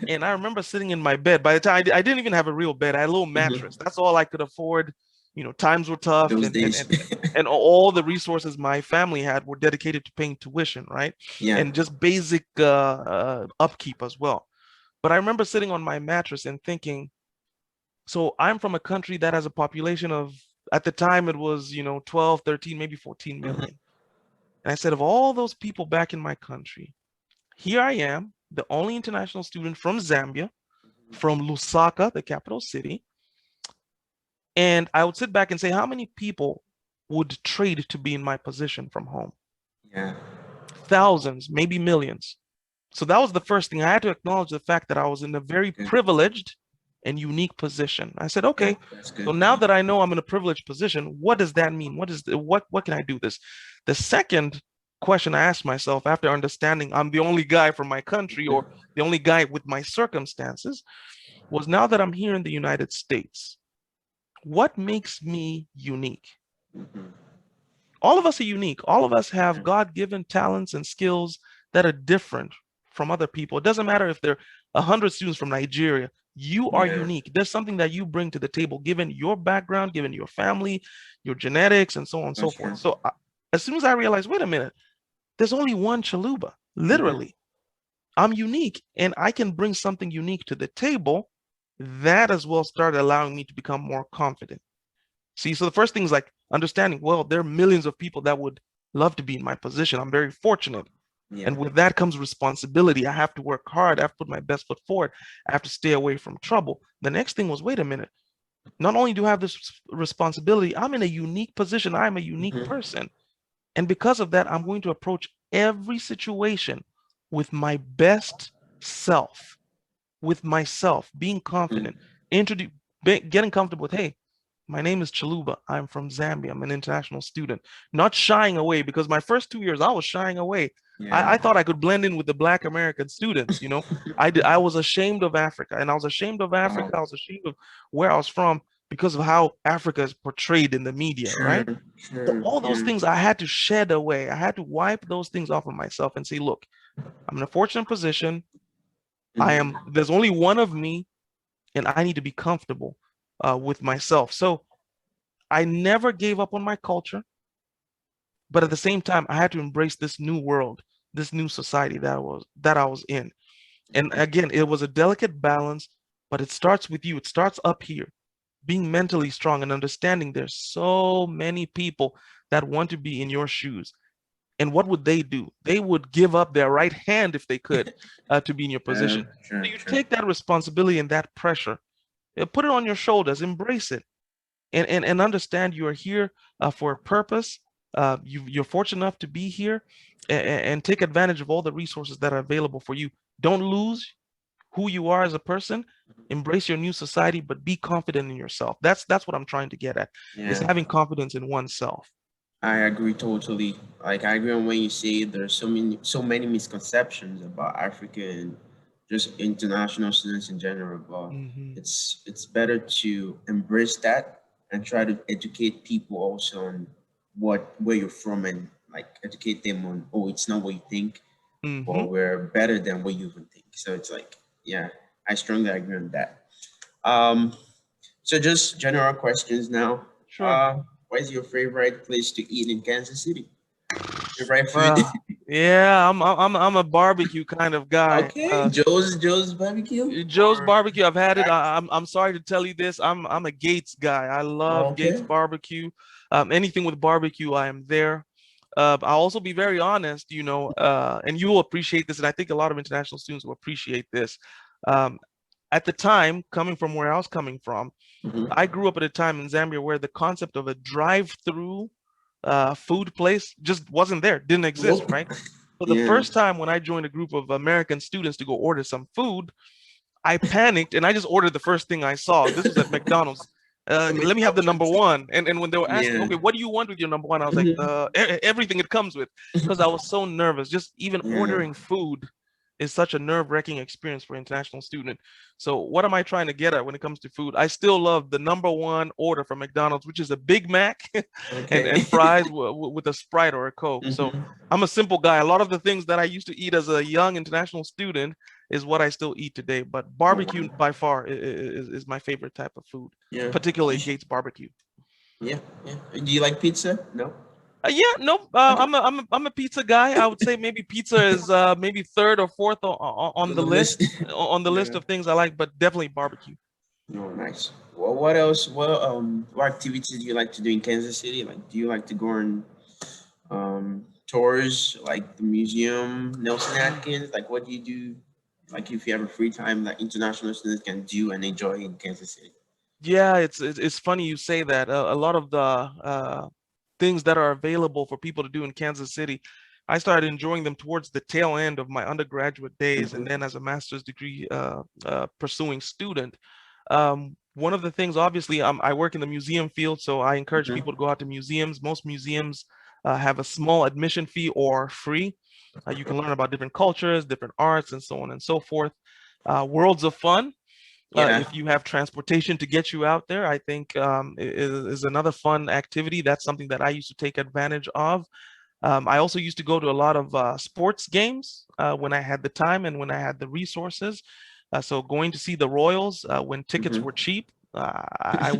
S2: And I remember sitting in my bed. By the time I didn't even have a real bed, I had a little mattress. That's all I could afford. Times were tough,
S1: Those days.
S2: and all the resources my family had were dedicated to paying tuition, right?
S1: Yeah.
S2: And just basic upkeep as well. But I remember sitting on my mattress and thinking, so I'm from a country that has a population of, at the time it was, 12, 13, maybe 14 million. And I said, of all those people back in my country, here I am, the only international student from Zambia, from Lusaka, the capital city. And I would sit back and say, how many people would trade to be in my position from home?
S1: Yeah.
S2: Thousands, maybe millions. So that was the first thing. I had to acknowledge the fact that I was in a very privileged and unique position. I said, okay,
S1: that's
S2: so
S1: good.
S2: now that I know I'm in a privileged position, what does that mean? What can I do this? The second question I asked myself after understanding I'm the only guy from my country or the only guy with my circumstances was, now that I'm here in the United States, what makes me unique?
S1: Mhm.
S2: All of us are unique. All of us have God-given talents and skills that are different from other people. It doesn't matter if they're 100 students from Nigeria. You are
S1: Yeah,
S2: unique. There's something that you bring to the table, given your background, given your family, your genetics, and so on and so
S1: that's
S2: forth.
S1: true.
S2: So as soon as I realized, wait a minute, there's only one Chaluba, literally. I'm unique and I can bring something unique to the table. That as well started allowing me to become more confident. See, so the first thing is like understanding, well, there are millions of people that would love to be in my position. I'm very fortunate.
S1: Yeah.
S2: And with that comes responsibility. I have to work hard. I have to put my best foot forward. I have to stay away from trouble. The next thing was, wait a minute. Not only do I have this responsibility, I'm in a unique position. I'm a unique
S1: Mhm.
S2: person. And because of that, I'm going to approach every situation with my best self, with myself, being confident, introduce, getting comfortable with, hey, my name is Chaluba. I'm from Zambia. I'm an international student. Not shying away, because my first 2 years I was shying away. I
S1: Yeah.
S2: thought I could blend in with the Black American students. You know, I was ashamed of Africa, and I was ashamed of Africa.
S1: Wow.
S2: I was ashamed of where I was from because of how Africa is portrayed in the media,
S1: Sure.
S2: right? So
S1: Sure.
S2: all those
S1: Yeah.
S2: things I had to shed away. I had to wipe those things off of myself and say, look, I'm in a fortunate position.
S1: Mhm.
S2: There's only one of me, and I need to be comfortable with myself. So I never gave up on my culture, but at the same time, I had to embrace this new world, this new society that I was in. And again, it was a delicate balance, but it starts with you. It starts up here, being mentally strong and understanding there's so many people that want to be in your shoes. And what would they do? They would give up their right hand if they could to be in your
S1: Yeah.
S2: position.
S1: Sure.
S2: So you
S1: Sure.
S2: take that responsibility and that pressure, put it on your shoulders, embrace it, and understand you are here for a purpose. You're fortunate enough to be here, and take advantage of all the resources that are available for you. Don't lose who you are as a person. Embrace your new society, but be confident in yourself. That's what I'm trying to get at, is
S1: Yeah.
S2: having confidence in oneself.
S1: I agree totally. Like I agree on when you say there's so many misconceptions about Africa and just international students in general. But
S2: Hmm.
S1: it's better to embrace that and try to educate people also on where you're from, and like educate them on, oh, it's not what you think, but
S2: Hmm.
S1: we're better than what you even think. So it's like, yeah, I strongly agree on that. Um, so just general questions now.
S2: Sure.
S1: What is your favorite place to eat in Kansas City? Favorite food?
S2: Well, yeah, I'm a barbecue kind of guy.
S1: Okay, Joe's barbecue.
S2: Joe's
S1: Or
S2: Barbecue, I've had it. I'm sorry to tell you this. I'm a Gates guy. I love Gates
S1: okay.
S2: Barbecue. Anything with barbecue, I am there. I'll also be very honest, and you will appreciate this, and I think a lot of international students will appreciate this. Um, at the time, coming from where I was coming from,
S1: Mhm.
S2: I grew up at a time in Zambia where the concept of a drive-through food place just wasn't there, didn't exist,
S1: Nope.
S2: right? So the
S1: Yeah.
S2: first time when I joined a group of American students to go order some food, I panicked and I just ordered the first thing I saw. This was at McDonald's.
S1: The
S2: Let me have the number
S1: McDonald's.
S2: one. And when they were asking,
S1: Yeah.
S2: okay, what do you want with your number one? I was like,
S1: Mhm.
S2: everything it comes with, because I was so nervous. Just even
S1: Yeah.
S2: ordering food is such a nerve-wracking experience for an international student. So what am I trying to get at when it comes to food? I still love the number one order from McDonald's, which is a Big Mac
S1: Okay.
S2: and fries with a Sprite or a Coke. So
S1: Mhm.
S2: I'm a simple guy. A lot of the things that I used to eat as a young international student is what I still eat today. But
S1: Oh,
S2: barbecue
S1: wow.
S2: by far is my favorite type of food,
S1: Yeah.
S2: particularly Gates barbecue.
S1: Yeah. Yeah. Do you like pizza? No.
S2: Yeah, no,
S1: Okay.
S2: I'm a pizza guy. I would say maybe pizza is maybe third or fourth on
S1: On
S2: the
S1: the list.
S2: list on the list
S1: Yeah.
S2: of things I like, but definitely barbecue.
S1: Oh, nice. Well, what else? What activities do you like to do in Kansas City? Like, do you like to go on tours, like the museum, Nelson
S2: Mm.
S1: Atkins? Like, what do you do? Like, if you have a free time that international students can do and enjoy in Kansas City?
S2: Yeah, it's funny you say that. A lot of the things that are available for people to do in Kansas City. I started enjoying them towards the tail end of my undergraduate days, and
S1: Mhm.
S2: then as a master's degree pursuing student. One of the things, obviously, I work in the museum field, so I encourage
S1: Mhm.
S2: people to go out to museums. Most museums have a small admission fee or free. You can learn about different cultures, different arts, and so on and so forth. Worlds of Fun,
S1: Yeah.
S2: if you have transportation to get you out there, I think is another fun activity. That's something that I used to take advantage of. I also used to go to a lot of sports games when I had the time and when I had the resources. So going to see the Royals when tickets
S1: Mhm.
S2: were cheap, I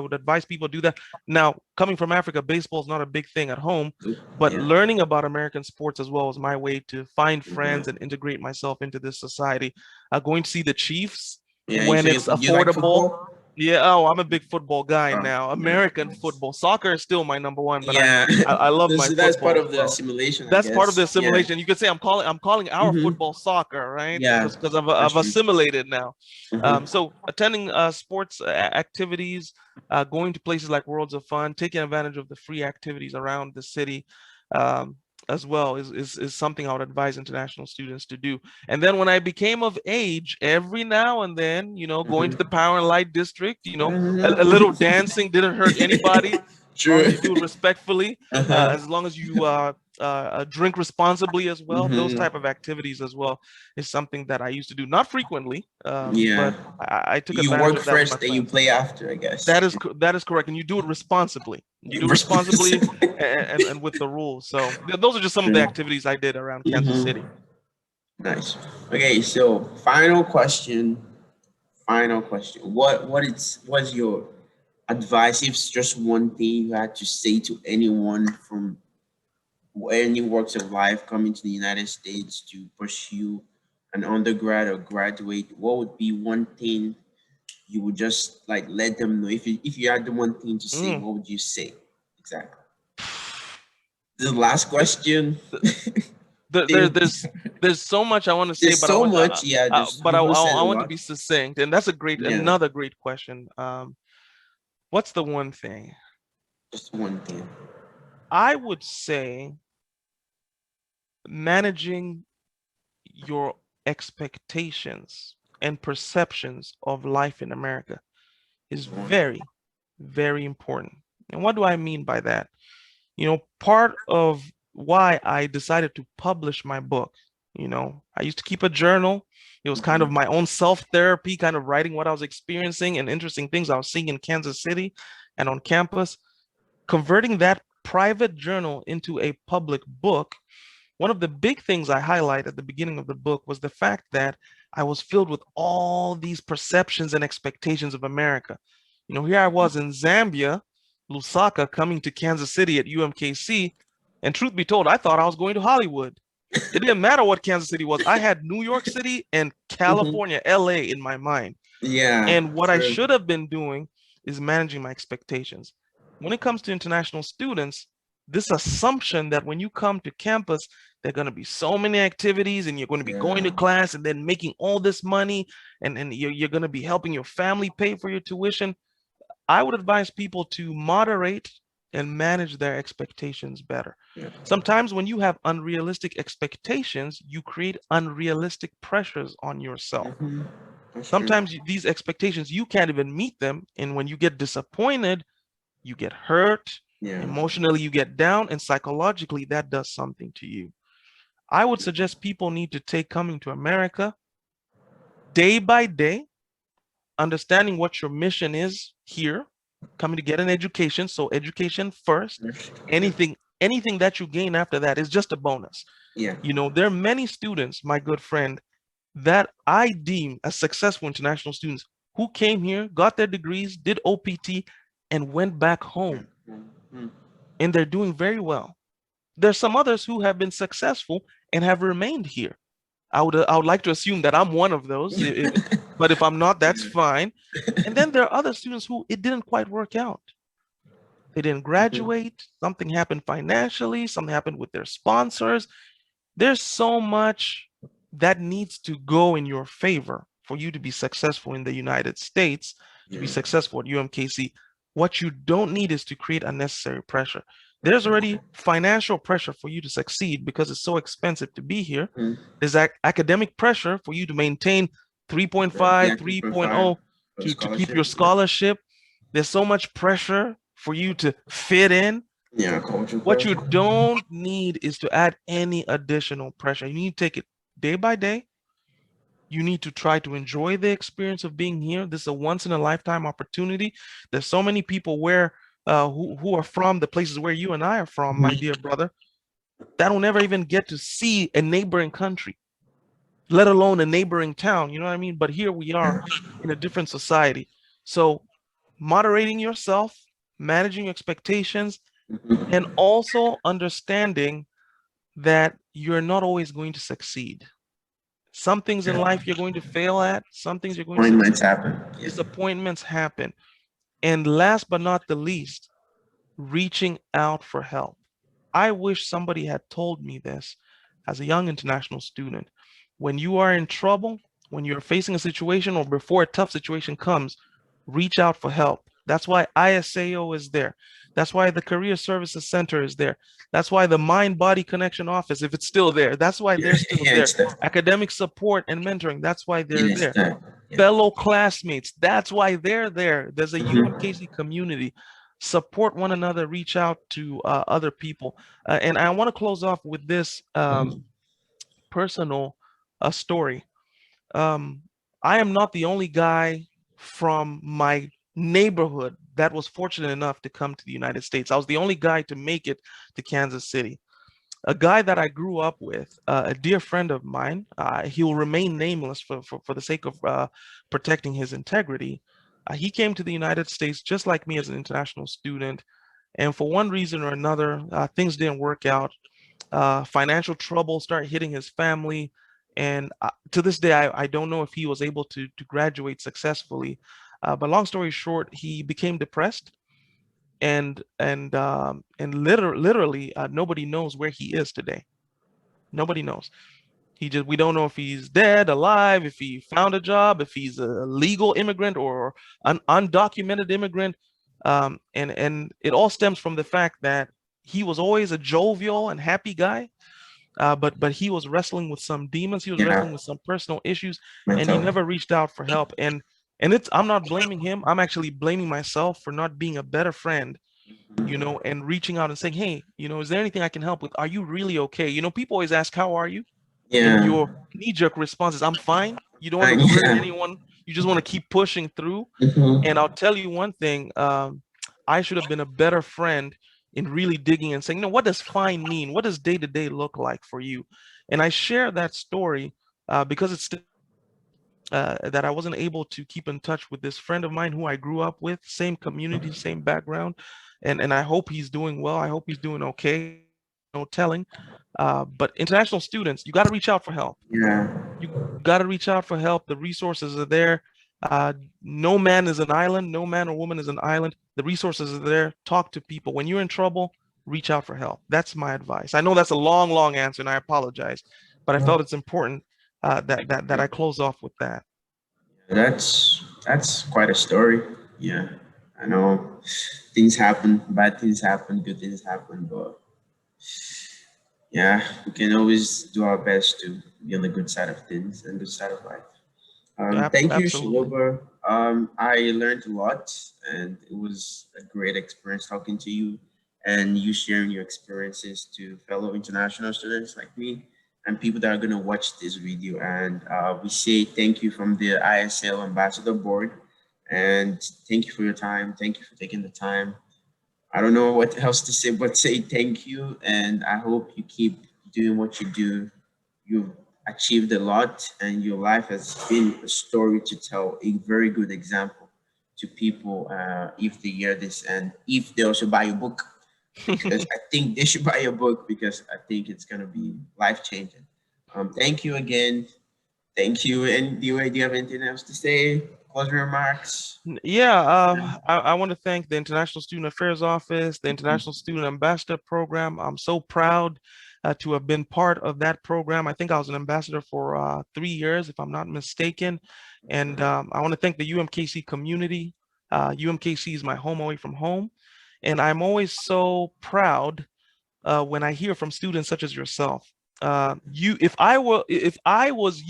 S2: would advise people do that. Now, coming from Africa, baseball is not a big thing at home, but
S1: Yeah.
S2: learning about American sports as well is my way to find friends
S1: Mhm.
S2: and integrate myself into this society. Going to see the Chiefs
S1: Yeah.
S2: when
S1: So
S2: it's
S1: you like
S2: affordable.
S1: football?
S2: Yeah, oh, I'm a big football guy
S1: Oh,
S2: now.
S1: nice,
S2: American
S1: nice.
S2: football. Soccer is still my number one, but
S1: Yeah.
S2: I love my
S1: That's part
S2: football
S1: of
S2: as
S1: the
S2: well.
S1: simulation, I
S2: That's part of the
S1: guess. Yeah.
S2: assimilation. You could say I'm calling our
S1: Mhm.
S2: football soccer, right?
S1: Yeah.
S2: Because
S1: That's
S2: I've
S1: true.
S2: assimilated now.
S1: Mhm.
S2: So attending sports activities, going to places like Worlds of Fun, taking advantage of the free activities around the city, um, as well is something I would advise international students to do. And then when I became of age, every now and then, going to the
S1: Mhm.
S2: Power and Light District, a little
S1: Mhm.
S2: dancing didn't hurt anybody, as long
S1: True.
S2: as you do it respectfully,
S1: Uh-huh.
S2: as long as you drink responsibly as well. Those
S1: Mhm.
S2: type of activities as well is something that I used to do, not frequently,
S1: Yeah.
S2: but I took
S1: You
S2: advantage
S1: work
S2: of that with my
S1: first, then you
S2: friends.
S1: play after, I guess.
S2: That is correct, and you do it responsibly. You do it responsibly
S1: Responsible.
S2: and with the rules. So those are just some of the activities I did around Kansas City.
S1: Nice. Okay, so final question. Final question. What's your advice if it's just one thing you had to say to anyone from any walks of life coming to the United States to pursue an undergrad or graduate? What would be one thing you would just like let them know? If you had the one thing to say,
S2: Mm.
S1: what would you say? Exactly. The last question.
S2: There,
S1: Think.
S2: there's there's so much I want to say,
S1: There's
S2: but
S1: so much. Yeah, there's
S2: I
S1: you've said a
S2: want to
S1: lot.
S2: be succinct, and that's
S1: Yeah,
S2: another great question. What's the one thing
S1: just one thing.
S2: I would say? Managing your expectations and perceptions of life in America is
S1: One.
S2: very, very important. And what do I mean by that? Part of why I decided to publish my book, I used to keep a journal. It was kind of
S1: Mhm.
S2: my own self-therapy, kind of writing what I was experiencing and interesting things I was seeing in Kansas City and on campus. Converting that private journal into a public book, one of the big things I highlight at the beginning of the book was the fact that I was filled with all these perceptions and expectations of America. Here I was in Zambia, Lusaka, coming to Kansas City at UMKC, and truth be told, I thought I was going to Hollywood. It didn't matter what Kansas City was. I had New York City and
S1: Mhm.
S2: California, LA in my mind.
S1: Yeah,
S2: And what I
S1: true.
S2: should have been doing is managing my expectations. When it comes to international students, this assumption that when you come to campus, there are going to be so many activities and you're going to be going to
S1: Yeah.
S2: class and then making all this money and you're going to be helping your family pay for your tuition. I would advise people to moderate and manage their expectations better.
S1: Yeah.
S2: Sometimes when you have unrealistic expectations, you create unrealistic pressures on yourself.
S1: Mhm. That's true.
S2: Sometimes these expectations, you can't even meet them. And when you get disappointed, you get hurt,
S1: Yeah.
S2: emotionally, you get down, and psychologically, that does something to you. I would suggest people need to take coming to America day by day, understanding what your mission is here, coming to get an education. So education first.
S1: Yeah.
S2: Anything that you gain after that is just a bonus.
S1: Yeah.
S2: There are many students, my good friend, that I deem as successful international students who came here, got their degrees, did OPT, and went back home,
S1: Mhm.
S2: and they're doing very well. There's some others who have been successful and have remained here. I would like to assume that I'm one of those, but if I'm not, that's fine. And then there are other students who it didn't quite work out. They didn't
S1: Mhm.
S2: graduate. Something happened financially. Something happened with their sponsors. There's so much that needs to go in your favor for you to be successful in the United States, to be
S1: Yeah.
S2: successful at UMKC. What you don't need is to create unnecessary pressure. there's already financial pressure for you to succeed because it's so expensive to be here.
S1: Mm.
S2: There's academic pressure for you to maintain 3.5,
S1: Yeah,
S2: 3.0
S1: for the
S2: to keep your
S1: scholarship.
S2: scholarship. There's so much pressure for you to fit in.
S1: Yeah, cultural
S2: What you
S1: pressure.
S2: don't need is to add any additional pressure. You need to take it day by day. You need to try to enjoy the experience of being here. This is a once in a lifetime opportunity. There's so many people who are from the places where you and I are from, my dear brother, that will never even get to see a neighboring country, let alone a neighboring town. You know what I mean? But here we are in a different society. So moderating yourself, managing your expectations,
S1: Mhm.
S2: and also understanding that you're not always going to succeed. Some things in life you're going to fail at, some things you're going to
S1: Appointments
S2: succeed.
S1: happen. Yeah.
S2: Disappointments happen. And last but not the least, reaching out for help. I wish somebody had told me this as a young international student. When you are in trouble, when you're facing a situation or before a tough situation comes, reach out for help. That's why ISAO is there. That's why the Career Services Center is there. That's why the Mind Body Connection Office, if it's still there, that's why they're still
S1: Yeah,
S2: there.
S1: it's the,
S2: Academic support and mentoring, that's why they're
S1: it is
S2: there.
S1: the, yeah.
S2: Fellow classmates, that's why they're there. There's a
S1: Mhm.
S2: UMKC community. Support one another, reach out to other people. And I want to close off with this personal story. Um, I am not the only guy from my neighborhood that was fortunate enough to come to the United States. I was the only guy to make it to Kansas City. A guy that I grew up with, a dear friend of mine, he will remain nameless for the sake of protecting his integrity. He came to the United States just like me as an international student. And for one reason or another, things didn't work out. Financial trouble started hitting his family. And to this day, I don't know if he was able to graduate successfully. But long story short, he became depressed and literally nobody knows where he is today. Nobody knows. We don't know if he's dead, alive, if he found a job, if he's a legal immigrant or an undocumented immigrant. And it all stems from the fact that he was always a jovial and happy guy, but he was wrestling with some demons. He was
S1: Yeah,
S2: wrestling with some personal issues, and he
S1: mental.
S2: never reached out for help. And I'm not blaming him. I'm actually blaming myself for not being a better friend, and reaching out and saying, hey, is there anything I can help with? Are you really okay? People always ask, how are you? And
S1: Yeah.
S2: your knee-jerk response is, I'm fine. You don't want to hurt
S1: Yeah.
S2: anyone. You just want to keep pushing through.
S1: Mhm.
S2: And I'll tell you one thing, I should have been a better friend in really digging and saying, what does fine mean? What does day to day look like for you? And I share that story because it's that I wasn't able to keep in touch with this friend of mine who I grew up with, same community, same background. And I hope he's doing well. I hope he's doing okay. No telling. But international students, you got to reach out for help.
S1: Yeah.
S2: You got to reach out for help. The resources are there. No man is an island. No man or woman is an island. The resources are there. Talk to people. When you're in trouble, reach out for help. That's my advice. I know that's a long, long answer, and I apologize, but I felt it's important that I close off with that.
S1: That's quite a story. Yeah. I know things happen, bad things happen, good things happen, but yeah, we can always do our best to be on the good side of things and good side of life. Thank you,
S2: Absolutely.
S1: Shaloba. I learned a lot, and it was a great experience talking to you and you sharing your experiences to fellow international students like me and people that are going to watch this video. And we say thank you from the ISL Ambassador Board, and thank you for your time. Thank you for taking the time. I don't know what else to say, but say thank you. And I hope you keep doing what you do. You've achieved a lot, and your life has been a story to tell, a very good example to people if they hear this and if they also buy your book, because I think they should buy your book because I think it's going to be life changing. Thank you again. Thank you. And do you have anything else to say? Closing remarks?
S2: Yeah, I want to thank the International Student Affairs Office, the International Student Ambassador Program. I'm so proud to have been part of that program. I think I was an ambassador for 3 years, if I'm not mistaken. And I want to thank the UMKC community. UMKC is my home away from home. And I'm always so proud when I hear from students such as yourself. If I was you, if I was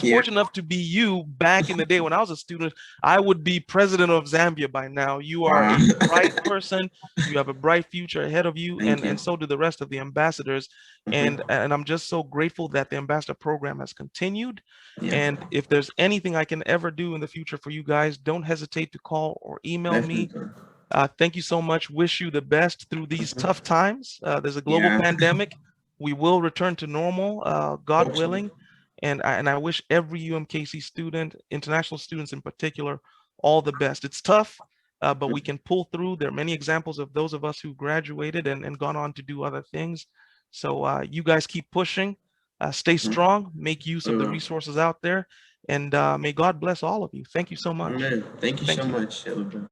S1: Yeah.
S2: fortunate enough to be you back in the day when I was a student, I would be president of Zambia by now. You are
S1: Wow.
S2: a bright person. You have a bright future ahead of you,
S1: Thank you.
S2: and so do the rest of the ambassadors. And I'm just so grateful that the ambassador program has continued.
S1: Yeah.
S2: And if there's anything I can ever do in the future for you guys, don't hesitate to call or email me.
S1: Definitely.
S2: Thank you so much. Wish you the best through these tough times. There's a global
S1: Yeah.
S2: pandemic. We will return to normal, God
S1: Hope so.
S2: willing. And I wish every UMKC student, international students in particular, all the best. It's tough, but we can pull through. There are many examples of those of us who graduated and gone on to do other things. So you guys keep pushing, stay strong, make use of the resources out there, and may God bless all of you. Thank you so much.
S1: Amen. Thank you
S2: Thank
S1: so
S2: you.
S1: much, Elder.